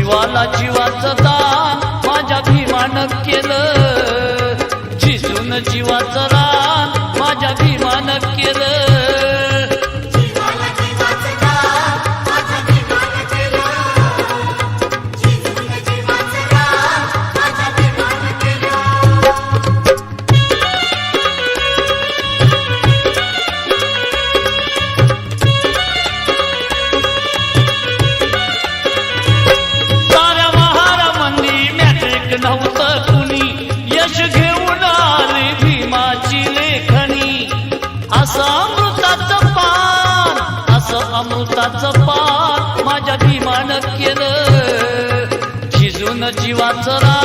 जीवाला जीवाचं दान माझ्या भीमानं केलं, झिजून जीवाचं रान माझ्या भीमानं केलं। नव्हतं कुणी यश घेऊन आली भीमाची लेखणी, असं अमृताचं पान, असं अमृताचं पान माझ्या भीमानं केलं, झिजून जीवाचं रान